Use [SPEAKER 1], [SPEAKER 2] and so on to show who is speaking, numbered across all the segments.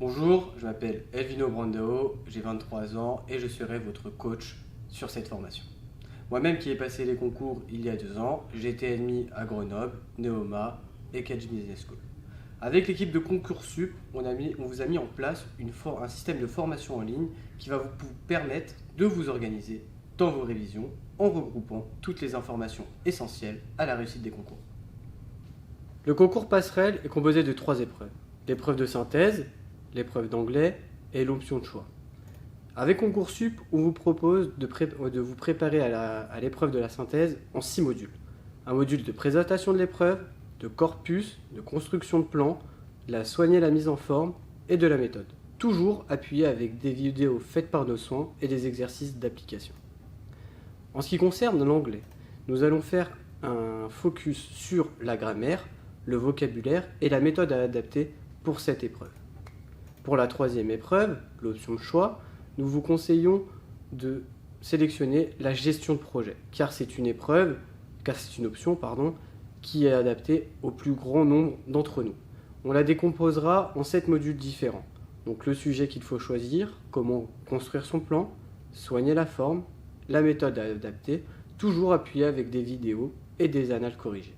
[SPEAKER 1] Bonjour, je m'appelle Elvino Brandao, j'ai 23 ans et je serai votre coach sur cette formation. Moi-même qui ai passé les concours il y a 2 ans, j'ai été admis à Grenoble, Neoma et Catch Business School. Avec l'équipe de Concoursup, on vous a mis en place un système de formation en ligne qui va vous permettre de vous organiser dans vos révisions en regroupant toutes les informations essentielles à la réussite des concours. Le concours passerelle est composé de 3 épreuves. L'épreuve de synthèse, l'épreuve d'anglais et l'option de choix. Avec Concoursup, on vous propose de vous préparer à l'épreuve de la synthèse en 6 modules. Un module de présentation de l'épreuve, de corpus, de construction de plan, soigner la mise en forme et de la méthode. Toujours appuyé avec des vidéos faites par nos soins et des exercices d'application. En ce qui concerne l'anglais, nous allons faire un focus sur la grammaire, le vocabulaire et la méthode à adapter pour cette épreuve. Pour la 3e épreuve, l'option de choix, nous vous conseillons de sélectionner la gestion de projet, car c'est une option qui est adaptée au plus grand nombre d'entre nous. On la décomposera en 7 modules différents. Donc le sujet qu'il faut choisir, comment construire son plan, soigner la forme, la méthode à adapter, toujours appuyée avec des vidéos et des annales corrigées.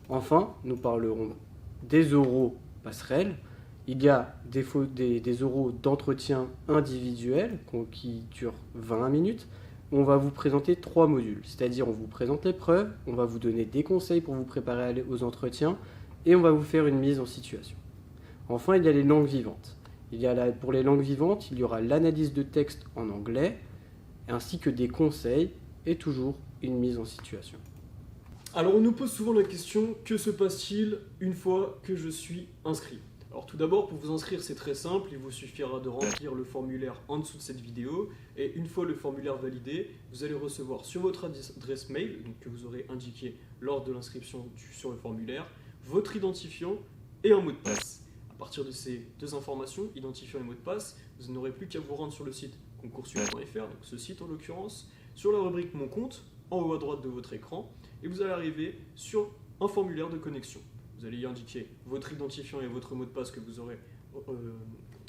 [SPEAKER 1] Enfin, nous parlerons des oraux passerelles. Il y a des oraux d'entretien individuel qui durent 20 minutes. On va vous présenter 3 modules, c'est-à-dire on vous présente l'épreuve, on va vous donner des conseils pour vous préparer aux entretiens et on va vous faire une mise en situation. Enfin, il y a les langues vivantes. Pour les langues vivantes, il y aura l'analyse de texte en anglais ainsi que des conseils et toujours une mise en situation.
[SPEAKER 2] Alors on nous pose souvent la question, que se passe-t-il une fois que je suis inscrit ? Alors tout d'abord, pour vous inscrire, c'est très simple, il vous suffira de remplir le formulaire en dessous de cette vidéo, et une fois le formulaire validé, vous allez recevoir sur votre adresse mail, donc que vous aurez indiqué lors de l'inscription sur le formulaire, votre identifiant et un mot de passe. À partir de ces 2 informations, identifiant et mot de passe, vous n'aurez plus qu'à vous rendre sur le site concoursup.fr, donc ce site en l'occurrence, sur la rubrique Mon compte, en haut à droite de votre écran, et vous allez arriver sur un formulaire de connexion. Vous allez y indiquer votre identifiant et votre mot de passe que vous aurez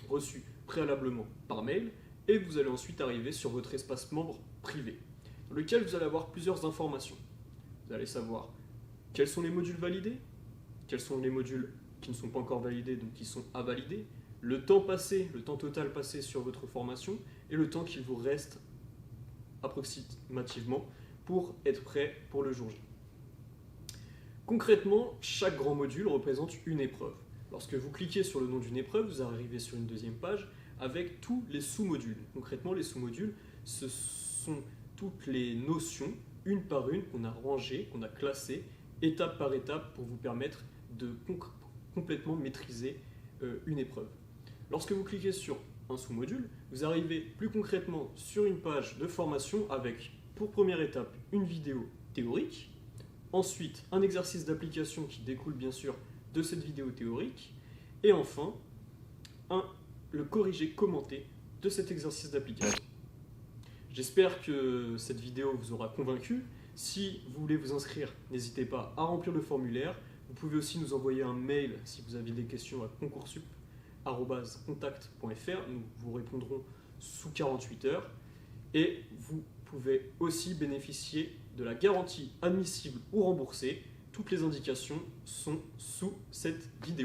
[SPEAKER 2] reçu préalablement par mail, et vous allez ensuite arriver sur votre espace membre privé, dans lequel vous allez avoir plusieurs informations. Vous allez savoir quels sont les modules validés, quels sont les modules qui ne sont pas encore validés, donc qui sont à valider, le temps total passé sur votre formation, et le temps qu'il vous reste approximativement pour être prêt pour le jour J. Concrètement, chaque grand module représente une épreuve. Lorsque vous cliquez sur le nom d'une épreuve, vous arrivez sur une 2e page avec tous les sous-modules. Concrètement, les sous-modules, ce sont toutes les notions, une par une, qu'on a rangées, qu'on a classées, étape par étape, pour vous permettre de complètement maîtriser une épreuve. Lorsque vous cliquez sur un sous-module, vous arrivez plus concrètement sur une page de formation avec, pour première étape, une vidéo théorique, ensuite un exercice d'application qui découle bien sûr de cette vidéo théorique, et enfin le corrigé commenté de cet exercice d'application. J'espère que cette vidéo vous aura convaincu. Si vous voulez vous inscrire, n'hésitez pas à remplir le formulaire. Vous pouvez aussi nous envoyer un mail si vous avez des questions à concoursup@contact.fr. Nous vous répondrons sous 48 heures. Et vous pouvez aussi bénéficier de la garantie admissible ou remboursée. Toutes les indications sont sous cette vidéo.